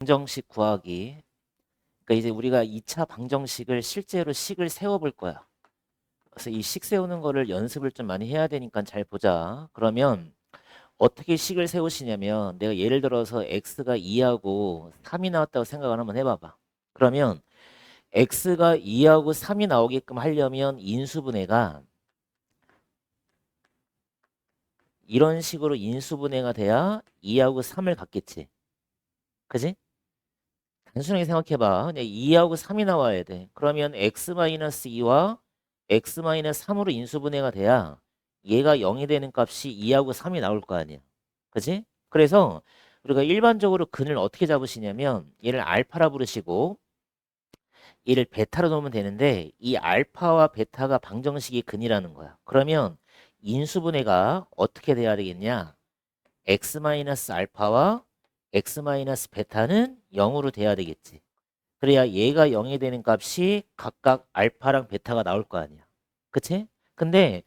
방정식 구하기. 그러니까 이제 우리가 2차 방정식을 실제로 식을 세워볼 거야. 그래서 이 식 세우는 거를 연습을 좀 많이 해야 되니까 잘 보자. 그러면 어떻게 식을 세우시냐면 내가 예를 들어서 x가 2하고 3이 나왔다고 생각을 한번 해봐봐. 그러면 x가 2하고 3이 나오게끔 하려면 인수분해가 이런 식으로 인수분해가 돼야 2하고 3을 갖겠지. 그지? 단순하게 생각해봐. 그냥 2하고 3이 나와야 돼. 그러면 x-2와 x-3으로 인수분해가 돼야 얘가 0이 되는 값이 2하고 3이 나올 거 아니야. 그지? 그래서 우리가 일반적으로 근을 어떻게 잡으시냐면 얘를 알파라 부르시고 얘를 베타로 놓으면 되는데 이 알파와 베타가 방정식의 근이라는 거야. 그러면 인수분해가 어떻게 돼야 되겠냐? x-알파와 x-베타는 0으로 돼야 되겠지. 그래야 얘가 0이 되는 값이 각각 알파랑 베타가 나올 거 아니야. 그치? 근데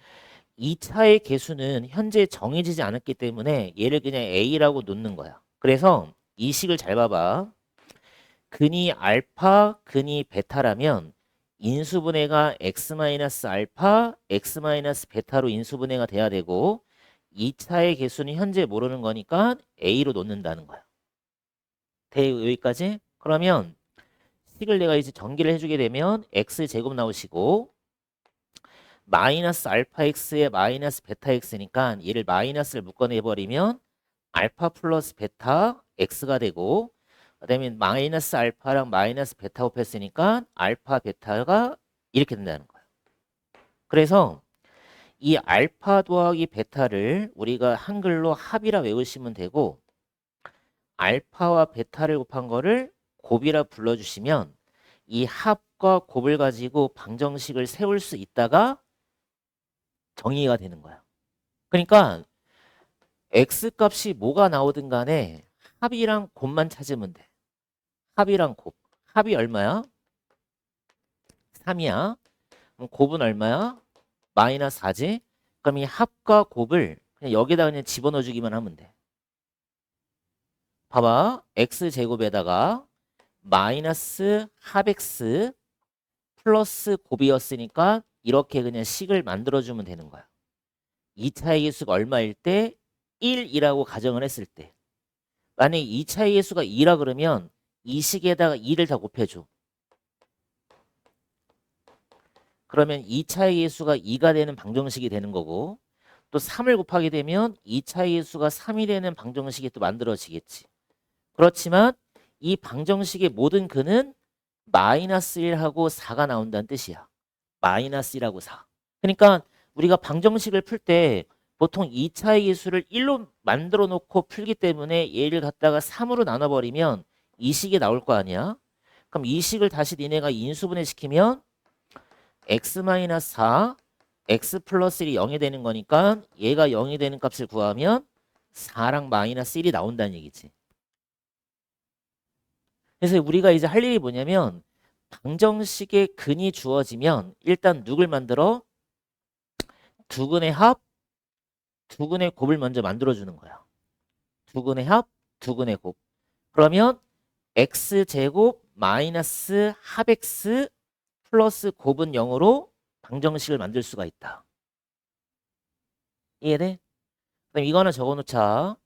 2차의 개수는 현재 정해지지 않았기 때문에 얘를 그냥 A라고 놓는 거야. 그래서 이 식을 잘 봐봐. 근이 알파, 근이 베타라면 인수분해가 x-알파, x-베타로 인수분해가 돼야 되고 2차의 개수는 현재 모르는 거니까 A로 놓는다는 거야. 여기까지? 그러면 식을 내가 이제 전개를 해주게 되면 x제곱 나오시고 마이너스 알파 x에 마이너스 베타 x니까 얘를 마이너스를 묶어내버리면 알파 플러스 베타 x가 되고 그다음에 마이너스 알파랑 마이너스 베타 곱했으니까 알파 베타가 이렇게 된다는 거예요. 그래서 이 알파 더하기 베타를 우리가 한글로 합이라 외우시면 되고 알파와 베타를 곱한 거를 곱이라 불러주시면 이 합과 곱을 가지고 방정식을 세울 수 있다가 정의가 되는 거야. 그러니까 x 값이 뭐가 나오든 간에 합이랑 곱만 찾으면 돼. 합이랑 곱. 합이 얼마야? 3이야. 그럼 곱은 얼마야? 마이너스 4지? 그럼 이 합과 곱을 그냥 여기다 그냥 집어넣어 주기만 하면 돼. 봐봐. x제곱에다가 마이너스 합 x 플러스 곱이었으니까 이렇게 그냥 식을 만들어주면 되는 거야. 2차의 개수가 얼마일 때? 1이라고 가정을 했을 때. 만약에 2차의 개수가 2라 그러면 이 식에다가 2를 다 곱해줘. 그러면 2차의 개수가 2가 되는 방정식이 되는 거고 또 3을 곱하게 되면 2차의 개수가 3이 되는 방정식이 또 만들어지겠지. 그렇지만 이 방정식의 모든 근은 마이너스 1하고 4가 나온다는 뜻이야. 마이너스 1하고 4. 그러니까 우리가 방정식을 풀 때 보통 2차의 개수를 1로 만들어 놓고 풀기 때문에 얘를 갖다가 3으로 나눠버리면 이 식이 나올 거 아니야. 그럼 이 식을 다시 니네가 인수분해 시키면 x-4, x 플러스 1이 0이 되는 거니까 얘가 0이 되는 값을 구하면 4랑 마이너스 1이 나온다는 얘기지. 그래서 우리가 이제 할 일이 뭐냐면 방정식의 근이 주어지면 일단 누굴 만들어? 두근의 합, 두근의 곱을 먼저 만들어주는 거야. 두근의 합, 두근의 곱. 그러면 x제곱 마이너스 합 x 플러스 곱은 0으로 방정식을 만들 수가 있다. 이해돼? 그럼 이거 하나 적어놓자.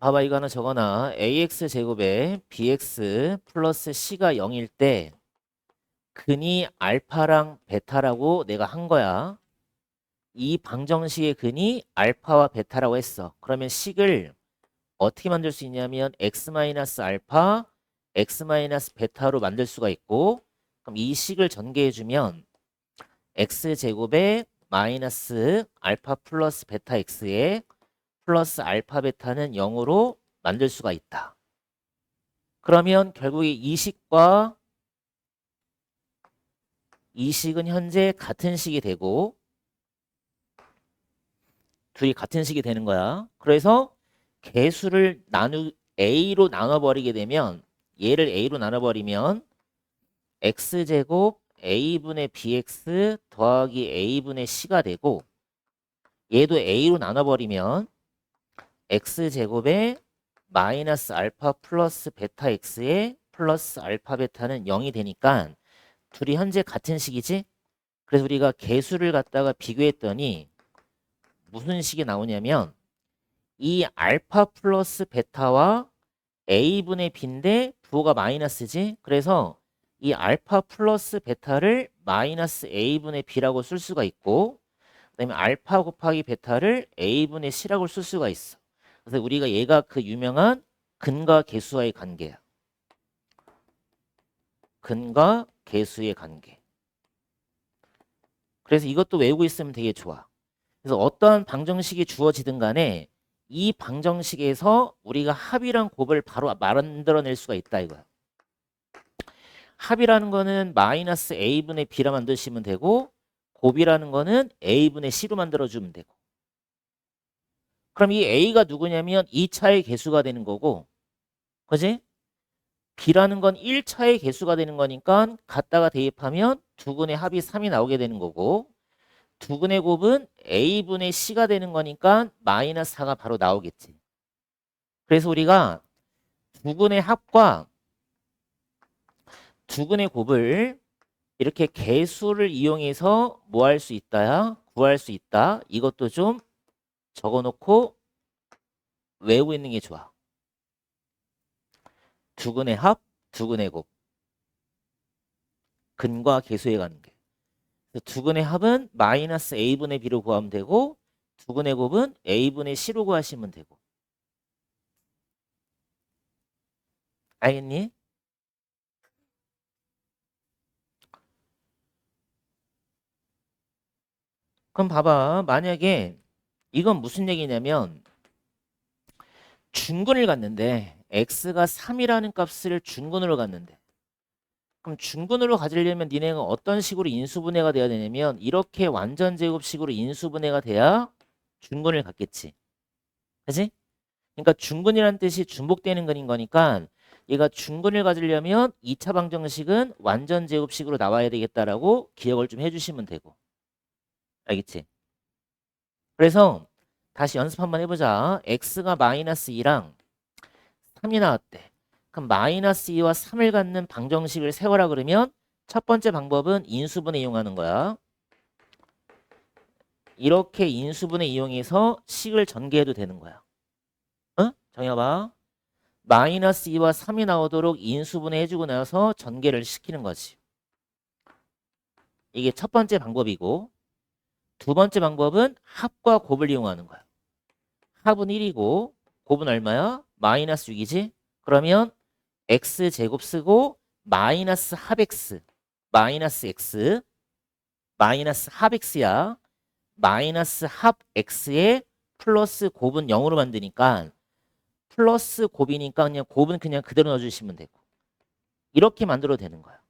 봐봐 이거 하나 적어놔. ax제곱에 bx 플러스 c가 0일 때 근이 알파랑 베타라고 내가 한 거야. 이 방정식의 근이 알파와 베타라고 했어. 그러면 식을 어떻게 만들 수 있냐면 x-알파, x-베타로 만들 수가 있고 그럼 이 식을 전개해주면 x제곱에 마이너스 알파 플러스 베타 x에 플러스 알파 베타는 0으로 만들 수가 있다. 그러면 결국에 이 식과 이 식은 현재 같은 식이 되고 둘이 같은 식이 되는 거야. 그래서 개수를 A로 나눠버리게 되면 얘를 A로 나눠버리면 X제곱 A분의 BX 더하기 A분의 C가 되고 얘도 A로 나눠버리면 x제곱에 마이너스 알파 플러스 베타 x에 플러스 알파 베타는 0이 되니까 둘이 현재 같은 식이지? 그래서 우리가 개수를 갖다가 비교했더니 무슨 식이 나오냐면 이 알파 플러스 베타와 a분의 b인데 부호가 마이너스지? 그래서 이 알파 플러스 베타를 마이너스 a분의 b라고 쓸 수가 있고 그다음에 알파 곱하기 베타를 a분의 c라고 쓸 수가 있어. 그래서 우리가 얘가 그 유명한 근과 계수와의 관계야. 근과 계수의 관계. 그래서 이것도 외우고 있으면 되게 좋아. 그래서 어떠한 방정식이 주어지든 간에 이 방정식에서 우리가 합이랑 곱을 바로 만들어낼 수가 있다 이거야. 합이라는 거는 마이너스 a분의 b라 만드시면 되고 곱이라는 거는 a분의 c로 만들어주면 되고. 그럼 이 a가 누구냐면 2차의 개수가 되는 거고 그지? b라는 건 1차의 개수가 되는 거니까 갖다가 대입하면 두근의 합이 3이 나오게 되는 거고 두근의 곱은 a분의 c가 되는 거니까 마이너스 4가 바로 나오겠지. 그래서 우리가 두근의 합과 두근의 곱을 이렇게 개수를 이용해서 뭐 할 수 있다야? 구할 수 있다. 이것도 좀 적어놓고 외우고 있는 게 좋아. 두근의 합, 두근의 곱. 근과 계수의 관계. 두근의 합은 마이너스 a분의 b로 구하면 되고 두근의 곱은 a분의 c로 구하시면 되고. 알겠니? 그럼 봐봐. 만약에 이건 무슨 얘기냐면 중근을 갔는데 x가 3이라는 값을 중근으로 갔는데 그럼 중근으로 가지려면 니네가 어떤 식으로 인수분해가 돼야 되냐면 이렇게 완전 제곱식으로 인수분해가 돼야 중근을 갖겠지. 그치? 그러니까 중근이라는 뜻이 중복되는 근인 거니까 얘가 중근을 가지려면 2차 방정식은 완전 제곱식으로 나와야 되겠다라고 기억을 좀 해주시면 되고. 알겠지? 그래서 다시 연습 한번 해보자. x가 마이너스 2랑 3이 나왔대. 그럼 마이너스 2와 3을 갖는 방정식을 세워라 그러면 첫 번째 방법은 인수분해 이용하는 거야. 이렇게 인수분해 이용해서 식을 전개해도 되는 거야. 어? 정해봐. 마이너스 2와 3이 나오도록 인수분해 해주고 나서 전개를 시키는 거지. 이게 첫 번째 방법이고 두 번째 방법은 합과 곱을 이용하는 거야. 합은 1이고 곱은 얼마야? 마이너스 6이지? 그러면 x제곱 쓰고 마이너스 합 x 마이너스 x 마이너스 합 x야. 마이너스 합 x에 플러스 곱은 0으로 만드니까 플러스 곱이니까 그냥 곱은 그냥 그대로 넣어주시면 되고 이렇게 만들어도 되는 거야.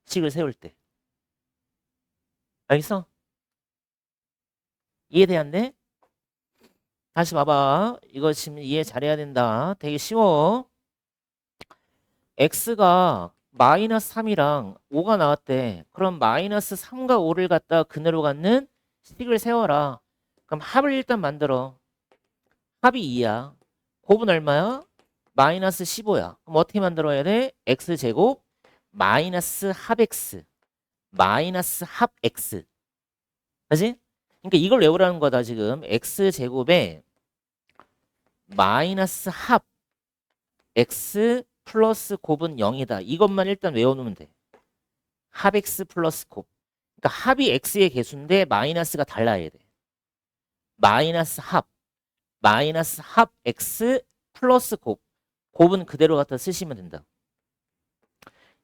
식을 세울 때. 알겠어? 이해돼안돼? 다시 봐봐. 이거 지금 이해 잘해야 된다. 되게 쉬워. x가 마이너스 3이랑 5가 나왔대. 그럼 마이너스 3과 5를 갖다 근으로 갖는 식을 세워라. 그럼 합을 일단 만들어. 합이 2야. 곱은 얼마야? 마이너스 15야. 그럼 어떻게 만들어야 돼? x제곱 마이너스 합 x 마이너스 합 x. 그지? 그러니까 이걸 외우라는 거다 지금. x제곱에 마이너스 합 x 플러스 곱은 0이다. 이것만 일단 외워놓으면 돼. 합 x 플러스 곱. 그러니까 합이 x의 개수인데 마이너스가 달라야 돼. 마이너스 합 x 플러스 곱. 곱은 그대로 갖다 쓰시면 된다.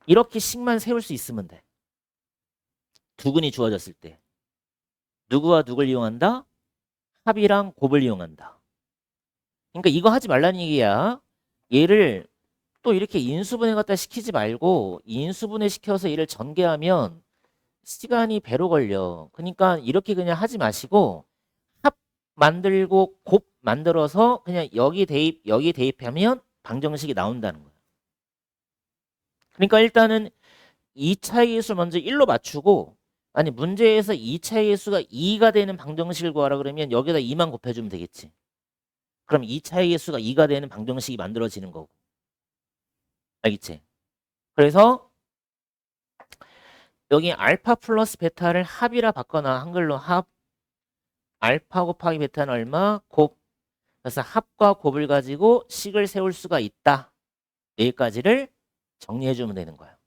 이렇게 식만 세울 수 있으면 돼. 두근이 주어졌을 때. 누구와 누굴 이용한다? 합이랑 곱을 이용한다. 그러니까 이거 하지 말라는 얘기야. 얘를 또 이렇게 인수분해 갖다 시키지 말고 인수분해 시켜서 얘를 전개하면 시간이 배로 걸려. 그러니까 이렇게 그냥 하지 마시고 합 만들고 곱 만들어서 그냥 여기 대입하면 방정식이 나온다는 거야. 그러니까 일단은 2차의 개수를 먼저 1로 맞추고 아니 문제에서 2차의 개수가 2가 되는 방정식을 구하라 그러면 여기다 2만 곱해주면 되겠지. 그럼 2차의 개수가 2가 되는 방정식이 만들어지는 거고. 알겠지? 그래서 여기 알파 플러스 베타를 합이라 바꿔놔. 한글로 합. 알파 곱하기 베타는 얼마? 곱. 그래서 합과 곱을 가지고 식을 세울 수가 있다. 여기까지를 정리해주면 되는 거야.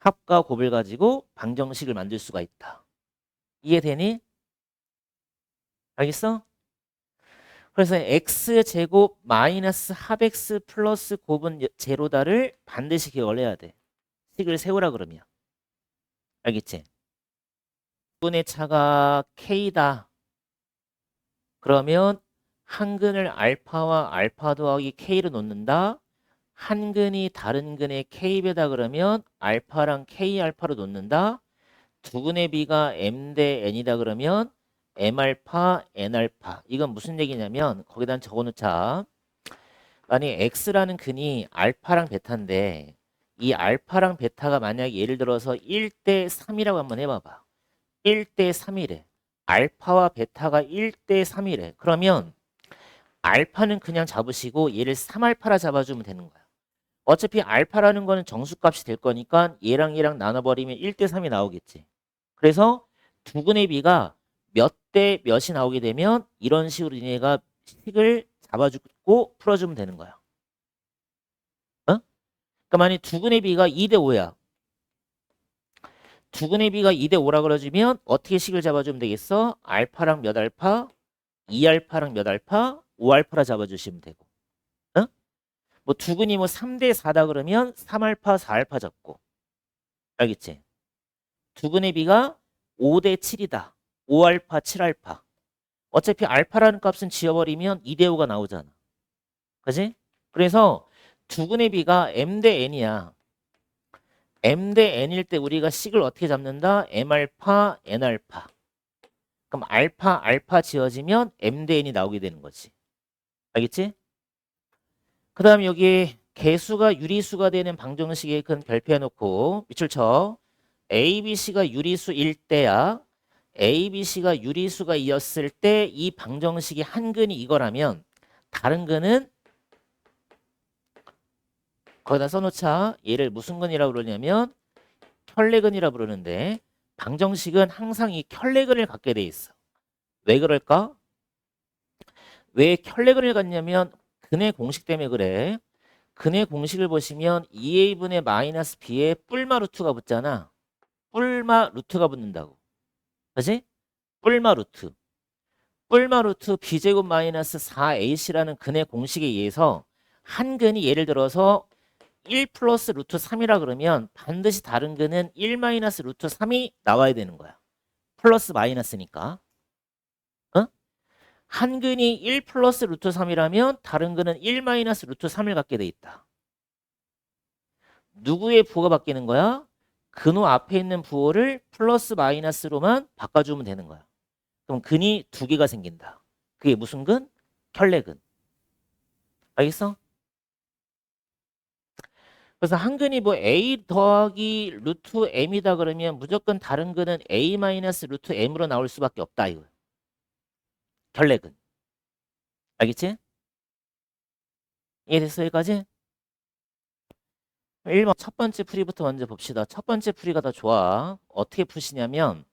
합과 곱을 가지고 방정식을 만들 수가 있다. 이해되니? 알겠어? 그래서 x제곱 마이너스 합 x 플러스 곱은 제로다를 반드시 기억을 해야 돼. 식을 세우라 그러면. 알겠지? 분의 차가 k다. 그러면 한 근을 알파와 알파 더하기 k로 놓는다. 한 근이 다른 근의 k배다 그러면 알파랑 k 알파로 놓는다. 두 근의 b가 m 대 n이다 그러면 m 알파 n 알파. 이건 무슨 얘기냐면 거기다 적어놓자. 만약에 x라는 근이 알파랑 베타인데 이 알파랑 베타가 만약에 예를 들어서 1대 3이라고 한번 해봐봐. 1대 3이래. 알파와 베타가 1대 3이래. 그러면 알파는 그냥 잡으시고 얘를 3알파라 잡아주면 되는 거야. 어차피 알파라는 거는 정수값이 될 거니까 얘랑 얘랑 나눠버리면 1대 3이 나오겠지. 그래서 두 근의 비가 몇 대 몇이 나오게 되면 이런 식으로 얘가 식을 잡아주고 풀어주면 되는 거야. 어? 그러니까 만약 두 근의 비가 2대 5야. 두 근의 비가 2대 5라 그러주면 어떻게 식을 잡아주면 되겠어? 알파랑 몇 알파? 2알파랑 몇 알파? 5알파라 잡아주시면 되고. 어? 뭐 두 근이 뭐 3대 4다 그러면 3알파, 4알파 잡고. 알겠지? 두 근의 비가 5대 7이다. 5알파, 7알파. 어차피 알파라는 값은 지워버리면 2대 5가 나오잖아. 그지? 그래서 두 근의 비가 m 대 n이야. m 대 n일 때 우리가 식을 어떻게 잡는다? m알파, n알파. 그럼 알파, 알파 지워지면 m 대 n이 나오게 되는 거지. 알겠지? 그 다음에 여기 개수가 유리수가 되는 방정식에 큰 별표해 놓고 밑줄 쳐. A, B, C가 유리수일 때야. A, B, C가 유리수가 이었을 때 이 방정식이 한 근이 이거라면 다른 근은 거기다 써놓자. 얘를 무슨 근이라고 그러냐면 켤레근이라고 부르는데 방정식은 항상 이 켤레근을 갖게 돼 있어. 왜 그럴까? 왜 켤레근을 갖냐면 근의 공식 때문에 그래. 근의 공식을 보시면 2a분의 마이너스 b에 뿔마 루트가 붙잖아. 뿔마 루트가 붙는다고. 그지? 뿔마 루트. 뿔마 루트 b제곱 마이너스 4ac라는 근의 공식에 의해서 한 근이 예를 들어서 1 플러스 루트 3이라 그러면 반드시 다른 근은 1 마이너스 루트 3이 나와야 되는 거야. 플러스 마이너스니까. 어? 한 근이 1 플러스 루트 3이라면 다른 근은 1 마이너스 루트 3을 갖게 돼 있다. 누구의 부호가 바뀌는 거야? 근호 앞에 있는 부호를 플러스 마이너스로만 바꿔주면 되는 거야. 그럼 근이 두 개가 생긴다. 그게 무슨 근? 켤레근. 알겠어? 그래서 한 근이 뭐 a 더하기 루트 m이다 그러면 무조건 다른 근은 a 마이너스 루트 m으로 나올 수밖에 없다 이거. 켤레근. 알겠지? 이해됐어 여기까지? 1번 첫 번째 풀이부터 먼저 봅시다. 첫 번째 풀이가 더 좋아. 어떻게 푸시냐면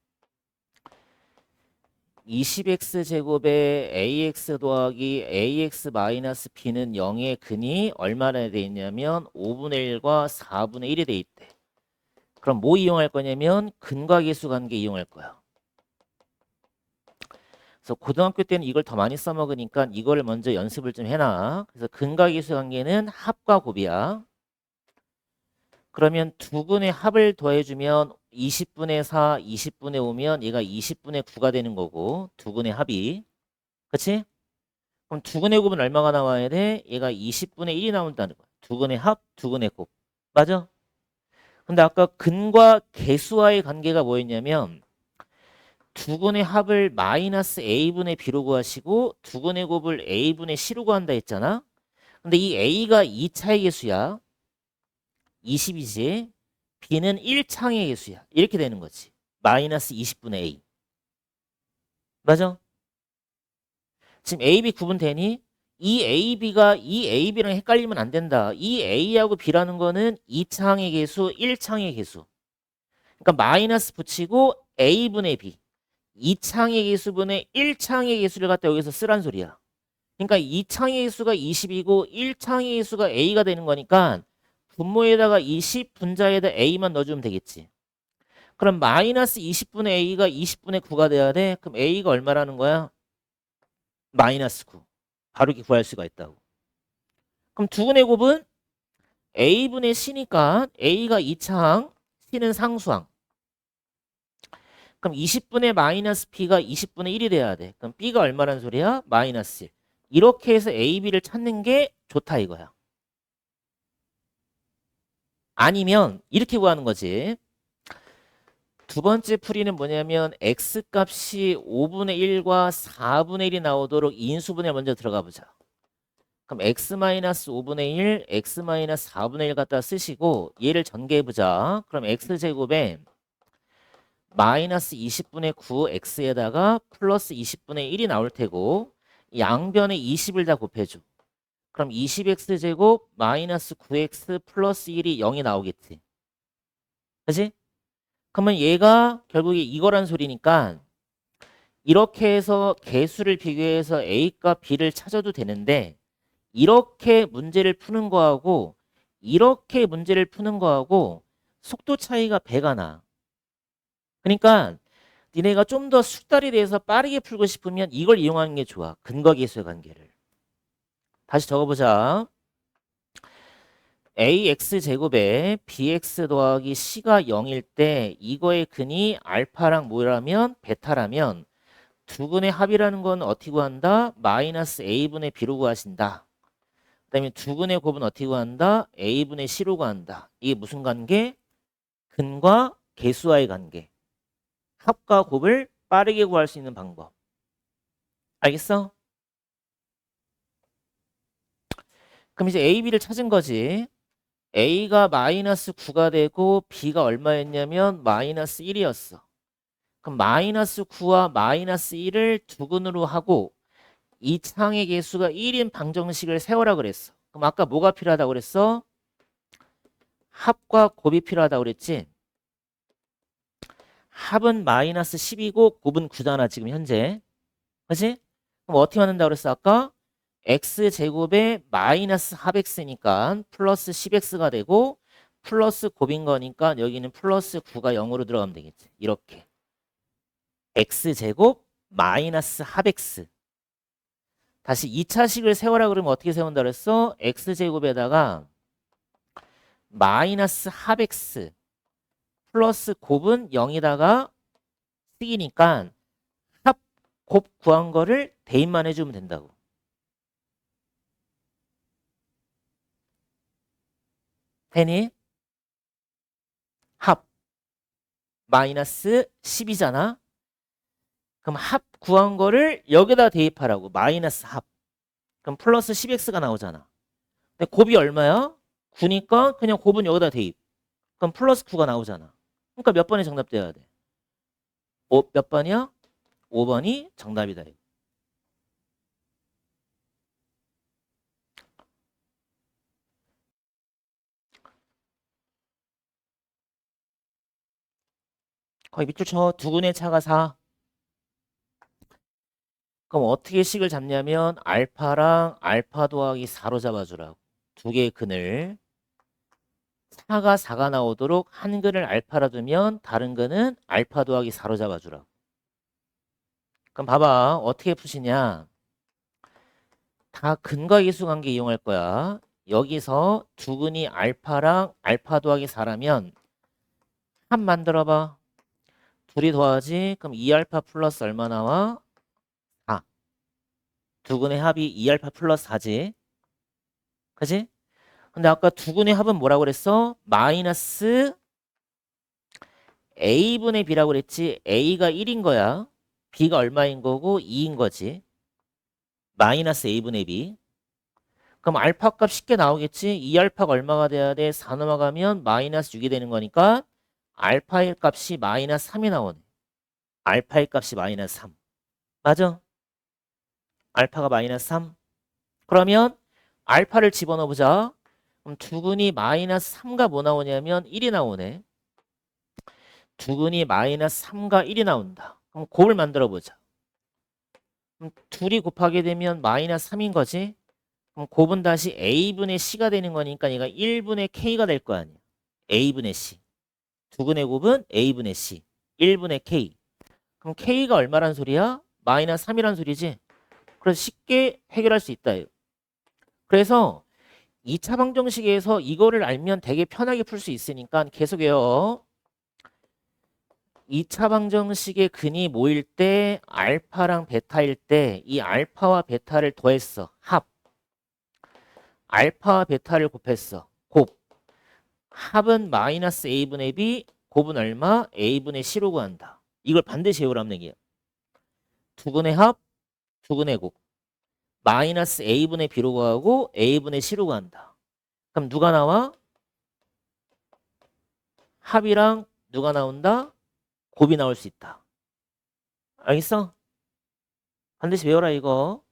20x 제곱에 ax 더하기 ax 마이너스 b는 0의 근이 얼마나 돼 있냐면 5분의 1과 4분의 1이 돼 있대. 그럼 뭐 이용할 거냐면 근과 계수 관계 이용할 거야. 그래서 고등학교 때는 이걸 더 많이 써먹으니까 이거를 먼저 연습을 좀 해놔. 그래서 근과 계수 관계는 합과 곱이야. 그러면 두 근의 합을 더해주면 20분의 4, 20분의 5면 얘가 20분의 9가 되는 거고 두 근의 합이. 그치? 그럼 두 근의 곱은 얼마가 나와야 돼? 얘가 20분의 1이 나온다는 거야. 두 근의 합, 두 근의 곱. 맞아? 근데 아까 근과 계수와의 관계가 뭐였냐면 두 근의 합을 마이너스 a분의 b로 구하시고 두 근의 곱을 a분의 c로 구한다 했잖아. 근데 이 a가 2차의 계수야. 20이지. b는 1창의 계수야. 이렇게 되는 거지. 마이너스 20분의 a. 맞아? 지금 a, b 구분되니? 이 AB랑 헷갈리면 안 된다. 이 A하고 B라는 거는 2창의 개수, 1창의 개수. 그러니까 마이너스 붙이고 A분의 B. 2창의 개수분의 1창의 개수를 갖다 여기서 쓰란 소리야. 그러니까 2창의 개수가 20이고 1창의 개수가 A가 되는 거니까 분모에다가 20, 분자에다 A만 넣어주면 되겠지. 그럼 마이너스 20분의 A가 20분의 9가 돼야 돼. 그럼 A가 얼마라는 거야? 마이너스 9. 바로 이렇게 구할 수가 있다고. 그럼 두근의 곱은 A분의 C니까 A가 2창, C는 상수항. 그럼 20분의 마이너스 B가 20분의 1이 돼야 돼. 그럼 B가 얼마란 소리야? 마이너스 1. 이렇게 해서 A, B를 찾는 게 좋다 이거야. 아니면 이렇게 구하는 거지. 두 번째 풀이는 뭐냐면 X값이 5분의 1과 4분의 1이 나오도록 인수분해 먼저 들어가 보자. 그럼 X-5분의 1, X-4분의 1 갖다 쓰시고 얘를 전개해보자. 그럼 X제곱에 마이너스 20분의 9 X에다가 플러스 20분의 1이 나올 테고 양변에 20을 다 곱해줘. 그럼 20X제곱 마이너스 9X 플러스 1이 0이 나오겠지. 그치? 그러면 얘가 결국에 이거란 소리니까 이렇게 해서 개수를 비교해서 A과 B를 찾아도 되는데 이렇게 문제를 푸는 거하고 이렇게 문제를 푸는 거하고 속도 차이가 배가 나. 그러니까 니네가 좀 더 숙달이 돼서 빠르게 풀고 싶으면 이걸 이용하는 게 좋아. 근거 계수의 관계를. 다시 적어보자. AX제곱에 BX 더하기 C가 0일 때 이거의 근이 알파랑 뭐라면 베타라면 두근의 합이라는 건 어떻게 구한다? 마이너스 A분의 B로 구하신다. 그 다음에 두근의 곱은 어떻게 구한다? A분의 C로 구한다. 이게 무슨 관계? 근과 계수와의 관계. 합과 곱을 빠르게 구할 수 있는 방법. 알겠어? 그럼 이제 A, B를 찾은 거지. A가 마이너스 9가 되고 B가 얼마였냐면 마이너스 1이었어. 그럼 마이너스 9와 마이너스 1을 두근으로 하고 이 창의 개수가 1인 방정식을 세워라 그랬어. 그럼 아까 뭐가 필요하다고 그랬어? 합과 곱이 필요하다고 그랬지? 합은 마이너스 10이고 곱은 9잖아 지금 현재. 그치? 그럼 어떻게 만든다고 그랬어 아까? x제곱에 마이너스 합x니까 플러스 10x가 되고 플러스 곱인 거니까 여기는 플러스 9가 0으로 들어가면 되겠지. 이렇게 x제곱 마이너스 합x. 다시 2차식을 세워라 그러면 어떻게 세운다 그랬어? x제곱에다가 마이너스 합x 플러스 곱은 0이다가 식이니까 합, 곱 구한 거를 대입만 해주면 된다고. 되니? 합 마이너스 10이잖아. 그럼 합 구한 거를 여기다 대입하라고. 마이너스 합. 그럼 플러스 10x가 나오잖아. 근데 곱이 얼마야? 9니까 그냥 곱은 여기다 대입. 그럼 플러스 9가 나오잖아. 그러니까 몇 번이 정답 돼야 돼? 몇 번이야? 5번이 정답이다. 거의 밑줄 쳐. 두근의 차가 4. 그럼 어떻게 식을 잡냐면 알파랑 알파 더하기 4로 잡아주라고. 두 개의 근을. 차가 4가 나오도록 한 근을 알파라 두면 다른 근은 알파 더하기 4로 잡아주라고. 그럼 봐봐. 어떻게 푸시냐. 다 근과 계수 관계 이용할 거야. 여기서 두 근이 알파랑 알파 더하기 4라면 합 만들어봐. 둘이 더하지. 그럼 2알파 플러스 얼마 나와? 4. 두 근의 합이 2알파 플러스 4지. 그지? 근데 아까 두 근의 합은 뭐라고 그랬어? 마이너스 A분의 B라고 그랬지. A가 1인 거야. B가 얼마인 거고 2인 거지. 마이너스 A분의 B. 그럼 알파 값 쉽게 나오겠지. 2알파가 얼마가 돼야 돼? 4 넘어가면 마이너스 6이 되는 거니까 알파의 값이 마이너스 3이 나오네. 알파의 값이 마이너스 3. 맞아? 알파가 마이너스 3. 그러면 알파를 집어넣어 보자. 그럼 두근이 마이너스 3과 뭐 나오냐면 1이 나오네. 두근이 마이너스 3과 1이 나온다. 그럼 곱을 만들어 보자. 그럼 둘이 곱하게 되면 마이너스 3인 거지. 그럼 곱은 다시 a분의 c가 되는 거니까 얘가 1분의 k가 될 거 아니야. a분의 c. 두근의 곱은 a분의 c. 1분의 k. 그럼 k가 얼마란 소리야? 마이너스 3이란 소리지. 그래서 쉽게 해결할 수 있다. 그래서 2차 방정식에서 이거를 알면 되게 편하게 풀 수 있으니까 계속해요. 2차 방정식의 근이 모일 때 알파랑 베타일 때 이 알파와 베타를 더했어. 합. 알파와 베타를 곱했어. 곱. 합은 마이너스 a분의 b, 곱은 얼마? a분의 c로 구한다. 이걸 반드시 외우라는 얘기야. 두근의 합, 두근의 곱. 마이너스 a분의 b로 구하고 a분의 c로 구한다. 그럼 누가 나와? 합이랑 누가 나온다? 곱이 나올 수 있다. 알겠어? 반드시 외워라 이거.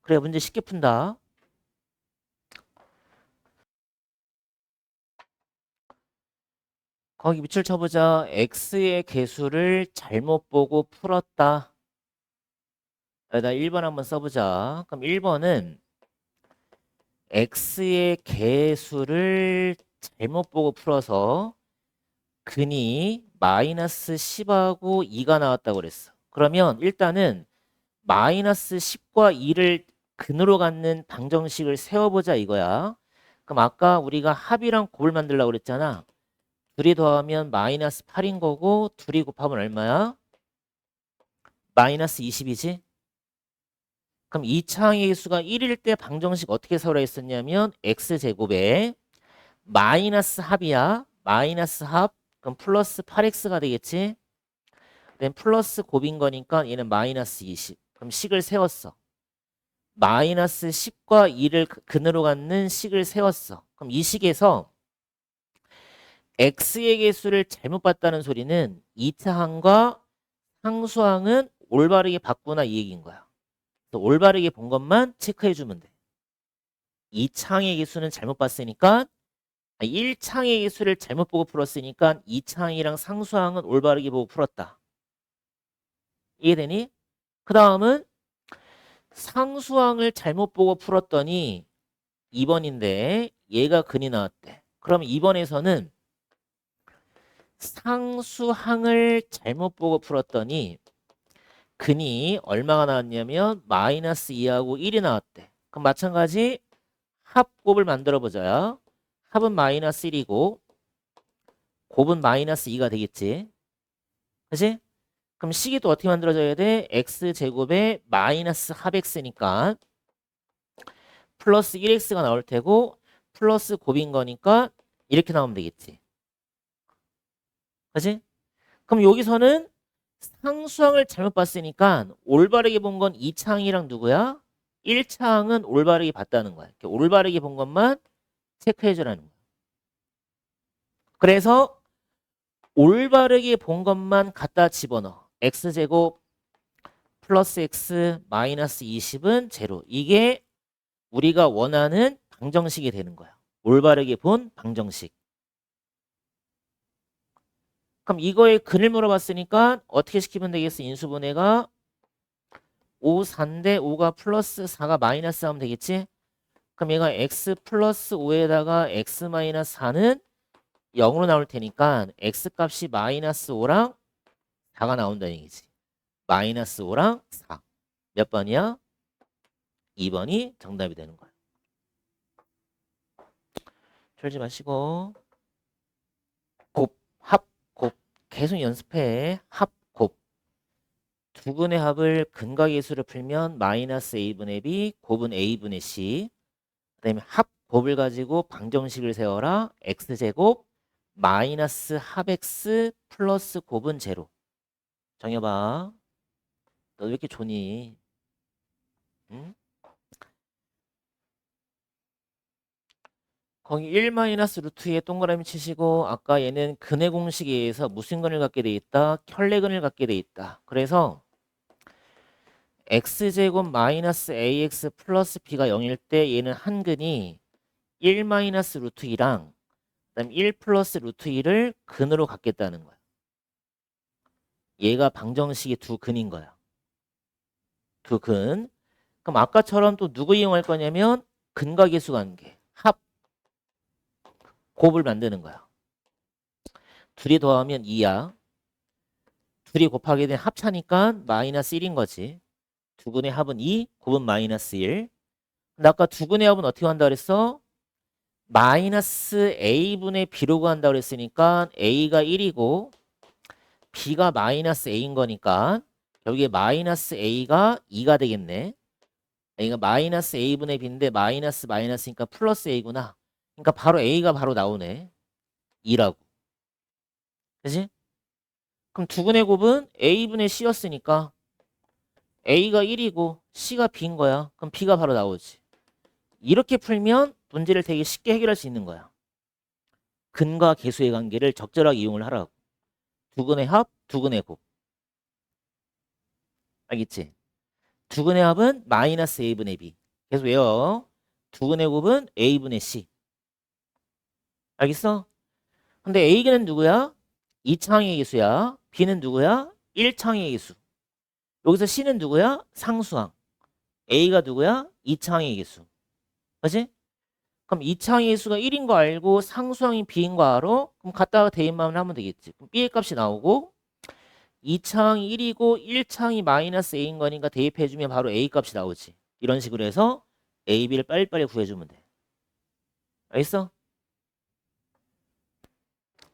그래 문제 쉽게 푼다. 거기 밑줄 쳐보자. x의 개수를 잘못 보고 풀었다. 여기다 1번 한번 써보자. 그럼 1번은 x의 개수를 잘못 보고 풀어서 근이 마이너스 10하고 2가 나왔다고 그랬어. 그러면 일단은 마이너스 10과 2를 근으로 갖는 방정식을 세워보자 이거야. 그럼 아까 우리가 합이랑 곱을 만들려고 그랬잖아. 둘이 더하면 마이너스 8인 거고 둘이 곱하면 얼마야? 마이너스 20이지? 그럼 2차항의 개수가 1일 때 방정식 어떻게 세우라 했었냐면 x제곱에 마이너스 합이야. 마이너스 합. 그럼 플러스 8x가 되겠지? 그다음 플러스 곱인 거니까 얘는 마이너스 20. 그럼 식을 세웠어. 마이너스 10과 2를 근으로 갖는 식을 세웠어. 그럼 이 식에서 x의 개수를 잘못 봤다는 소리는 2차항과 상수항은 올바르게 봤구나 이 얘기인 거야. 올바르게 본 것만 체크해 주면 돼. 2차항의 개수는 잘못 봤으니까 1차항의 개수를 잘못 보고 풀었으니까 2차항이랑 상수항은 올바르게 보고 풀었다. 이해되니? 그 다음은 상수항을 잘못 보고 풀었더니 2번인데 얘가 근이 나왔대. 그럼 2번에서는 상수항을 잘못 보고 풀었더니 근이 얼마가 나왔냐면 마이너스 2하고 1이 나왔대. 그럼 마찬가지 합곱을 만들어 보자. 합은 마이너스 1이고 곱은 마이너스 2가 되겠지. 그치? 그럼 식이 또 어떻게 만들어져야 돼? x제곱에 마이너스 합 x니까 플러스 1x가 나올 테고 플러스 곱인 거니까 이렇게 나오면 되겠지. 그치? 그럼 여기서는 상수항을 잘못 봤으니까 올바르게 본 건 2차항이랑 누구야? 1차항은 올바르게 봤다는 거야. 이렇게 올바르게 본 것만 체크해 주라는 거야. 그래서 올바르게 본 것만 갖다 집어넣어. x제곱 플러스 x 마이너스 20은 제로. 이게 우리가 원하는 방정식이 되는 거야. 올바르게 본 방정식. 그럼 이거의 근을 물어봤으니까 어떻게 시키면 되겠어? 인수분해가 5, 4인데 5가 플러스 4가 마이너스 하면 되겠지? 그럼 얘가 x 플러스 5에다가 x 마이너스 4는 0으로 나올 테니까 x 값이 마이너스 5랑 4가 나온다는 얘기지. 마이너스 5랑 4. 몇 번이야? 2번이 정답이 되는 거야. 졸지 마시고 곱, 합, 곱 계속 연습해. 합, 곱. 두근의 합을 근과 계수를 풀면 마이너스 a분의 b, 곱은 a분의 c. 그다음에 합, 곱을 가지고 방정식을 세워라. x제곱 마이너스 합 x 플러스 곱은 제로. 정해봐. 너 왜 이렇게 좋니? 응? 거기 1 마이너스 루트에 동그라미 치시고 아까 얘는 근의 공식에 의해서 무슨 근을 갖게 돼 있다? 켤레근을 갖게 돼 있다. 그래서 x제곱 마이너스 ax 플러스 b가 0일 때 얘는 한근이 1 마이너스 루트 2랑 그다음 1 플러스 루트 2를 근으로 갖겠다는 거야. 얘가 방정식의 두 근인 거야. 두 근. 그럼 아까처럼 또 누구 이용할 거냐면 근과 계수 관계, 합, 곱을 만드는 거야. 둘이 더하면 2야. 둘이 곱하게 된 합차니까 마이너스 1인 거지. 두 근의 합은 2, 곱은 마이너스 1. 근데 아까 두 근의 합은 어떻게 한다 그랬어? 마이너스 a분의 b로 구한다 그랬으니까 a가 1이고 b가 마이너스 a인 거니까 여기에 마이너스 a가 2가 되겠네. a가 마이너스 a분의 b인데 마이너스 마이너스니까 플러스 a구나. 그러니까 바로 a가 바로 나오네. 2라고. 그치? 그럼 두 근의 곱은 a분의 c였으니까 a가 1이고 c가 b인 거야. 그럼 b가 바로 나오지. 이렇게 풀면 문제를 되게 쉽게 해결할 수 있는 거야. 근과 계수의 관계를 적절하게 이용을 하라고. 두 근의 합, 두 근의 곱. 알겠지? 두 근의 합은 마이너스 a분의 b. 계속 외워. 두 근의 곱은 a분의 c. 알겠어? 근데 a는 누구야? 2창의 계수야. b는 누구야? 1창의 계수. 여기서 c는 누구야? 상수항. a가 누구야? 2창의 계수. 그치? 그럼 2창의 계수가 1인 거 알고 상수항이 b인 거 알아? 그럼 갖다가 대입만 하면 되겠지. 그럼 b의 값이 나오고 2창이 1이고 1창이 마이너스 a인 거니까 대입해주면 바로 a 값이 나오지. 이런 식으로 해서 a, b를 빨리빨리 구해주면 돼. 알겠어?